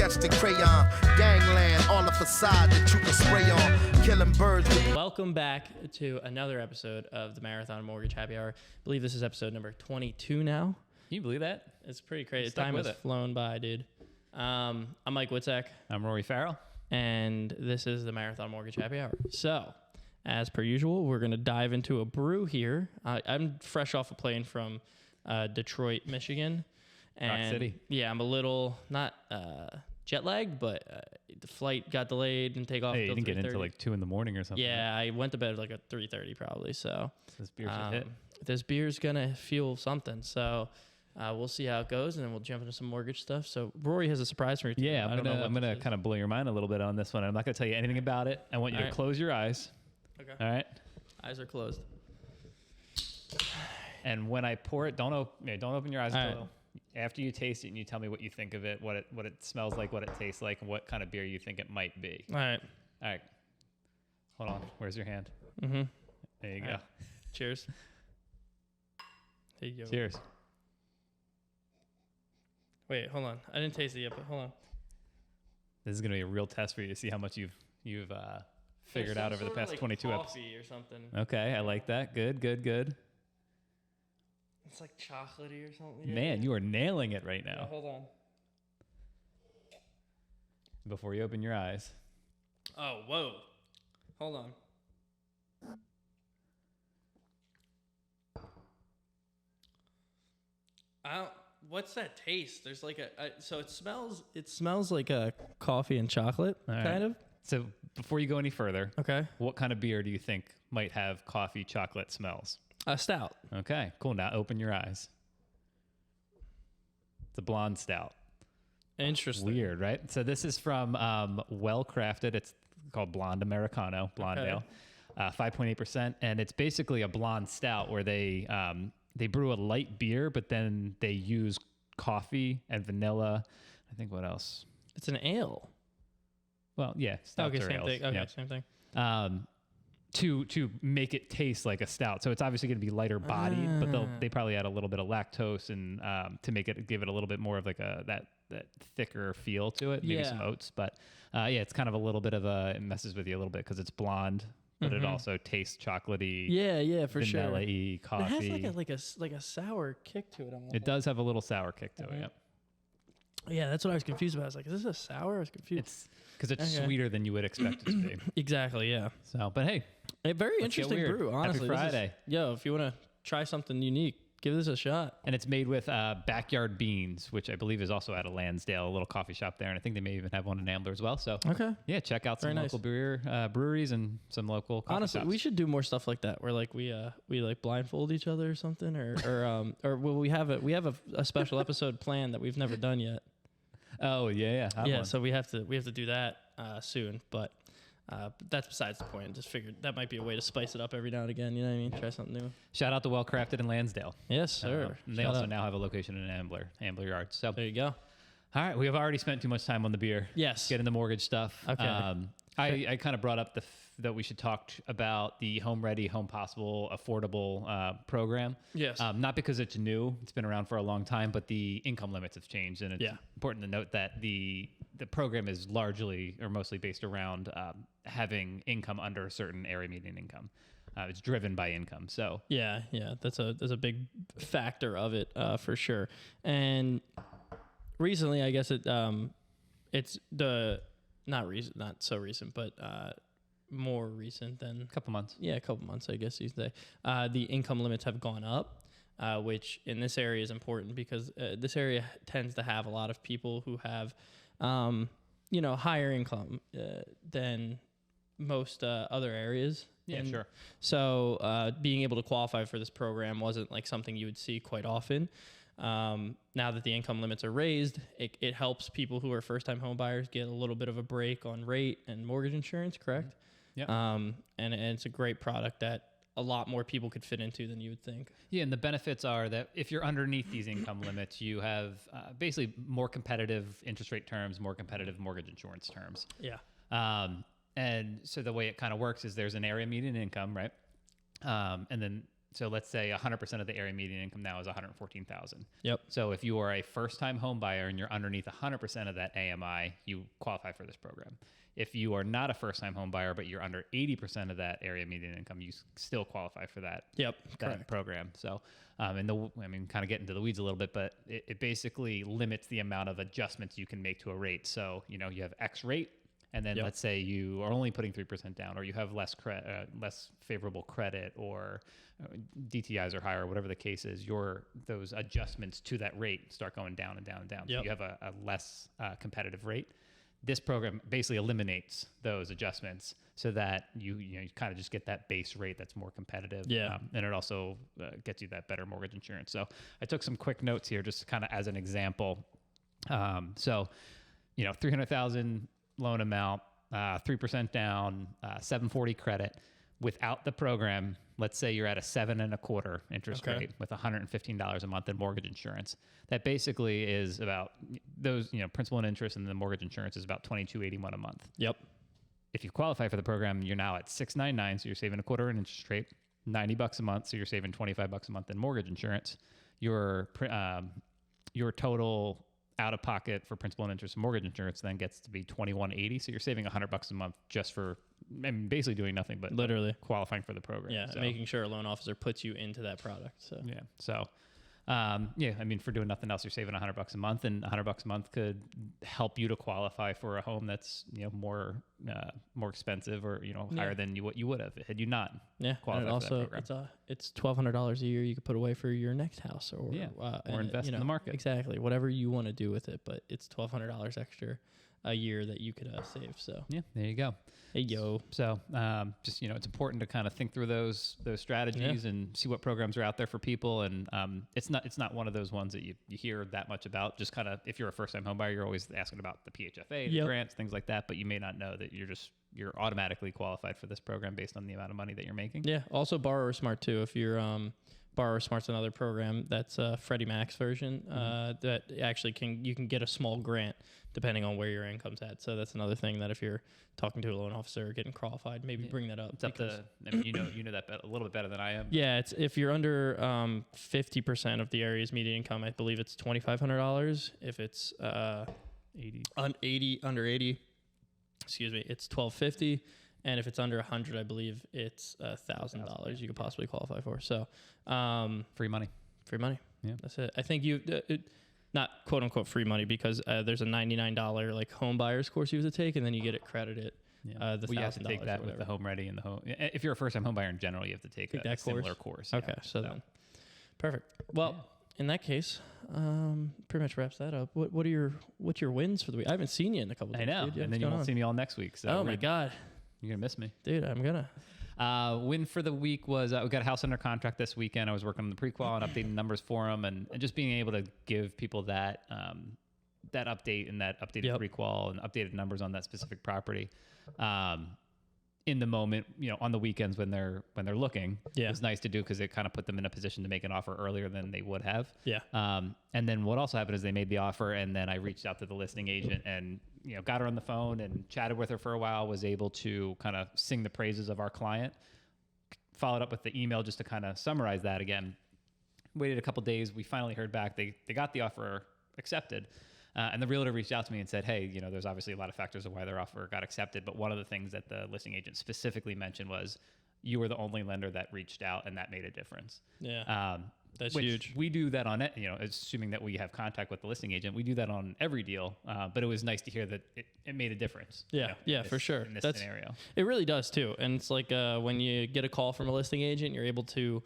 majestic crayon. Gangland, all the facade that you can spray on. Killing birds with... Welcome back to another episode of the Marathon Mortgage Happy Hour. I believe this is episode number 22 now. Can you believe that? It's pretty crazy. Time has flown by, dude. I'm Mike Witzek. I'm Rory Farrell. And this is the Marathon Mortgage Happy Hour. So, as per usual, we're going to dive into a brew here. I'm fresh off a plane from Detroit, Michigan. And Rock City. Yeah, I'm a little, not jet lagged, but the flight got delayed and take off. Hey, you didn't get into like 2 a.m. or something. Yeah, I went to bed like at 3:30 probably. So this beer should hit. This beer's gonna fuel something. So we'll see how it goes, and then we'll jump into some mortgage stuff. So Rory has a surprise for you. Yeah, I'm gonna kind of blow your mind a little bit on this one. I'm not gonna tell you anything about it. I want you to close your eyes. Okay. All right. Eyes are closed. And when I pour it, don't open your eyes All until right. after you taste it, and you tell me what you think of it, what it smells like, what it tastes like, and what kind of beer you think it might be. All right. All right. Hold on. Where's your hand? Mm-hmm. There you go. Right. Cheers. There you go. Cheers. Wait, hold on. I didn't taste it yet, but hold on. This is gonna be a real test for you to see how much you've figured out over the past 22 episodes. Coffee or something. Okay, I like that. Good. It's like chocolatey or something. Man, you are nailing it right Yeah, now. hold on. Before you open your eyes. Oh, whoa. Hold on. What's that taste? There's like so it smells like a coffee and chocolate, kind of. So before you go any further, Okay. what kind of beer do you think might have coffee chocolate smells? A stout. Okay, cool. Now open your eyes. It's a blonde stout. Interesting. Weird, right? So this is from Well Crafted. It's called Blonde Americano, blonde ale, 5.8%, and it's basically a blonde stout where they brew a light beer, but then they use coffee and vanilla. I think what else? It's an ale. Well, yeah, stouts Okay, are same ales. thing. Okay, Yeah. same thing. To make it taste like a stout. So it's obviously going to be lighter bodied, but they probably add a little bit of lactose and to give it a little bit more of like that thicker feel to it. Maybe some oats, but it's kind of a little bit of it messes with you a little bit because it's blonde, but it also tastes chocolatey. Yeah, for sure. Vanilla-y, coffee. It has like a sour kick to it. It does have a little sour kick to it. Yep. Yeah, that's what I was confused about. I was like, is this a sour? I was confused. It's because it's sweeter than you would expect it to be. Exactly, yeah. So, but hey, A very let's get interesting weird. brew, honestly. Happy Friday. If you want to try something unique, give this a shot. And it's made with Backyard Beans, which I believe is also out of Lansdale, a little coffee shop there. And I think they may even have one in Ambler as well. So, yeah, check out some local breweries and some local coffee Honestly, shops. we should do more stuff like that, where like we like blindfold each other or something, or we have a special episode planned that we've never done yet. Oh yeah. So we have to do that soon, but that's besides the point. Just figured that might be a way to spice it up every now and again. You know what I mean? Try something new. Shout out to Well Crafted in Lansdale. Yes, sir. They also now have a location in Ambler Yards. So there you go. All right, we have already spent too much time on the beer. Yes. Get into mortgage stuff. Okay. I kind of brought up that we should talk about the Home Ready, Home Possible, affordable program. Yes. Not because it's new; it's been around for a long time, but the income limits have changed, and it's important to note that the program is largely or mostly based around having income under a certain area median income. It's driven by income. So yeah, that's a big factor of it for sure. And recently, I guess it's not so recent, but more recent than a couple months. Yeah, a couple months, I guess you could say. The income limits have gone up, which in this area is important because this area tends to have a lot of people who have, higher income than most other areas. Yeah, sure. So being able to qualify for this program wasn't like something you would see quite often. Now that the income limits are raised, it helps people who are first-time home buyers get a little bit of a break on rate and mortgage insurance, correct? Yeah. And it's a great product that a lot more people could fit into than you would think. Yeah, and the benefits are that if you're underneath these income limits, you have basically more competitive interest rate terms, more competitive mortgage insurance terms. Yeah. And so the way it kind of works is there's an area median income, right? And then So let's say 100% of the area median income now is 114,000. Yep. So if you are a first-time home buyer and you're underneath 100% of that AMI, you qualify for this program. If you are not a first-time home buyer, but you're under 80% of that area median income, you still qualify for that. Yep. That Correct. program. So, kind of get into the weeds a little bit, but it basically limits the amount of adjustments you can make to a rate. So, you have X rate, and then let's say you are only putting 3% down, or you have less favorable credit, or DTIs are higher, whatever the case is. Those adjustments to that rate start going down and down and down. Yep. So you have a less competitive rate. This program basically eliminates those adjustments so that you kind of just get that base rate that's more competitive. Yeah. And it also gets you that better mortgage insurance. So I took some quick notes here just kind of as an example. 300,000 loan amount, 3% down, 740 credit. Without the program, let's say you're at a 7.25% interest rate with $115 a month in mortgage insurance. That basically is about those, principal and interest, and the mortgage insurance is about $22.81 a month. Yep. If you qualify for the program, you're now at $699, so you're saving $0.25 in interest rate, $90 a month, so you're saving $25 a month in mortgage insurance. Your total out of pocket for principal and interest and mortgage insurance then gets to be $21.80, so you're saving $100 a month just for basically doing nothing but literally qualifying for the program. Yeah, so, making sure a loan officer puts you into that product. So yeah, so for doing nothing else, you're saving $100 a month, and $100 a month could help you to qualify for a home that's more expensive or higher than what you would have had you not qualified and for that program. It's $1,200 a year you could put away for your next house or invest in the market. Exactly, whatever you want to do with it, but it's $1,200 extra a year that you could save. So yeah, there you go. Hey yo. So just it's important to kind of think through those strategies and see what programs are out there for people. And it's not one of those ones that you hear that much about. Just kind of, if you're a first time home buyer, you're always asking about the PHFA, the grants, things like that. But you may not know that you're automatically qualified for this program based on the amount of money that you're making. Yeah. Also, Borrower Smart too. If you're Borrower Smart's another program that's Freddie Mac's version that actually you can get a small grant depending on where your income's at. So that's another thing that if you're talking to a loan officer or getting qualified, maybe bring that up. It's up to, you know that a little bit better than I am. Yeah, it's if you're under 50% of the area's median income, I believe it's $2,500. If it's 80 under 80, excuse me, it's $1,250. And if it's under 100, I believe it's $1,000 you could possibly qualify for. So free money. Yeah, that's it. I think not quote unquote free money, because there's a $99 like home buyers course you have to take, and then you get it credited. Yeah. The you have to take that with the Home Ready and the home. If you're a first time home buyer in general, you have to take a similar course. Okay, so then perfect. Well, in that case, pretty much wraps that up. What's your wins for the week? I haven't seen you in a couple of days. I know, dude. Yeah, and then you won't see me all next week. So oh my god, you're gonna miss me, dude. I'm gonna. Win for the week was we got a house under contract this weekend. I was working on the pre-qual and updating numbers for them, and just being able to give people that update and that updated pre-qual and updated numbers on that specific property. In the moment, on the weekends when they're looking, it's nice to do because it kind of put them in a position to make an offer earlier than they would have. Yeah. And then what also happened is they made the offer, and then I reached out to the listing agent and got her on the phone and chatted with her for a while. Was able to kind of sing the praises of our client. Followed up with the email just to kind of summarize that again. Waited a couple days. We finally heard back. They got the offer accepted. And the realtor reached out to me and said, hey, there's obviously a lot of factors of why their offer got accepted. But one of the things that the listing agent specifically mentioned was you were the only lender that reached out, and that made a difference. Yeah. That's huge. We do that on it, assuming that we have contact with the listing agent. We do that on every deal. But it was nice to hear that it made a difference. Yeah, for sure. In this scenario. It really does too. And it's like when you get a call from a listing agent, you're able to,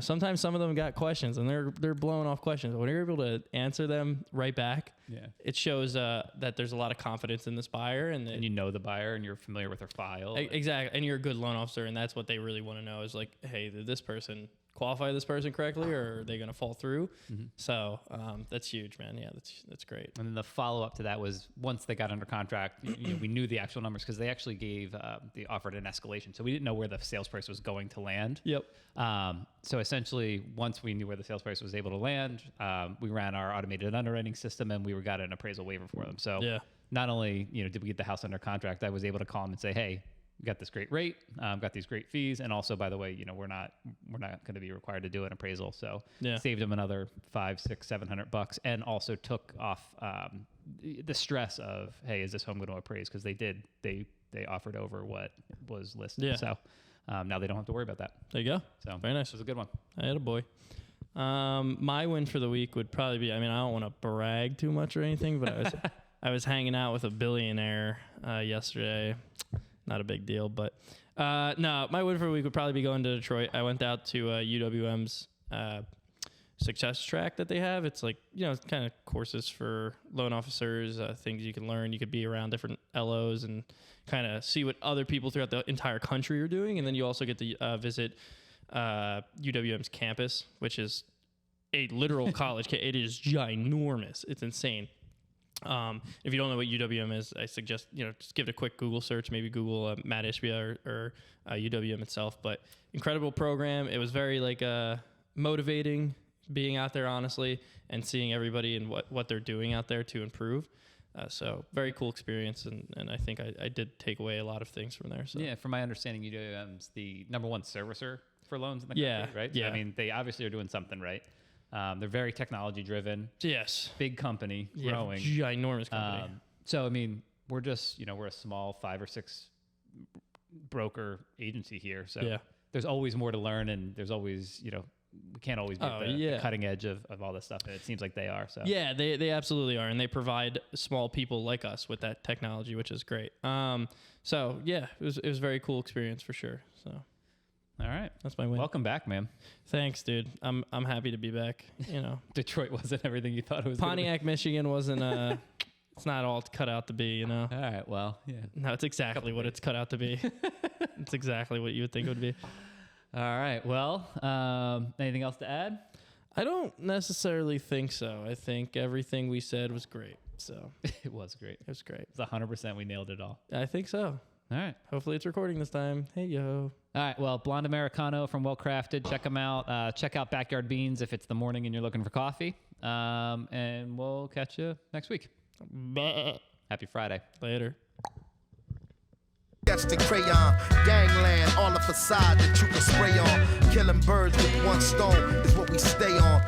sometimes some of them got questions and they're blowing off questions. When you're able to answer them right back, it shows that there's a lot of confidence in this buyer, and you know the buyer and you're familiar with their file. Exactly. And you're a good loan officer, and that's what they really want to know is like, hey, did this person qualify this person correctly, or are they going to fall through? So that's huge, man. Yeah, that's great. And then the follow up to that was once they got under contract, we knew the actual numbers because they actually gave they offered an escalation, so we didn't know where the sales price was going to land. Yep. So essentially, once we knew where the sales price was able to land, we ran our automated underwriting system, and we got an appraisal waiver for them. So not only did we get the house under contract, I was able to call them and say, hey, got this great rate, got these great fees, and also, by the way, we're not going to be required to do an appraisal, so saved them another $500, $600, $700, and also took off the stress of, hey, is this home going to appraise? Because they offered over what was listed, so now they don't have to worry about that. There you go. So very nice. It was a good one. I had a boy. My win for the week would probably be, I mean, I don't want to brag too much or anything, but I was hanging out with a billionaire yesterday. Not a big deal, but no, my win for the week would probably be going to Detroit. I went out to UWM's success track that they have. It's like, kind of courses for loan officers, things you can learn. You could be around different LOs and kind of see what other people throughout the entire country are doing. And then you also get to visit UWM's campus, which is a literal college. It is ginormous. It's insane. If you don't know what UWM is, I suggest, just give it a quick Google search, maybe Google Matt Ishbia or UWM itself, but incredible program. It was very motivating being out there, honestly, and seeing everybody and what they're doing out there to improve. So very cool experience. And I think I did take away a lot of things from there. So. Yeah. From my understanding, UWM's the #1 servicer for loans in the country, right? Yeah. So, I mean, they obviously are doing something right. They're very technology driven. Yes. Big company, growing. Ginormous company. So, I mean, we're just, we're a small 5 or 6 broker agency here. So there's always more to learn, and there's always, we can't always be at the cutting edge of all this stuff. And it seems like they are. So yeah, they absolutely are. And they provide small people like us with that technology, which is great. So yeah, it was a very cool experience for sure. So. All right. That's my win. Welcome back, man. Thanks, dude. I'm happy to be back. Detroit wasn't everything you thought it was. Pontiac, Michigan wasn't it's not all it's cut out to be, All right. Well, yeah. No, it's exactly what it's cut out to be. It's exactly what you would think it would be. All right. Well, anything else to add? I don't necessarily think so. I think everything we said was great. So it was great. It was great. It's 100%. We nailed it all. I think so. All right. Hopefully it's recording this time. Hey, yo. All right. Well, Blonde Americano from Well Crafted. Check them out. Check out Backyard Beans if it's the morning and you're looking for coffee. And we'll catch you next week. Happy Friday. Later. Sketch the crayon, gangland, all the facade that you can spray on. Killing birds with one stone is what we stay on.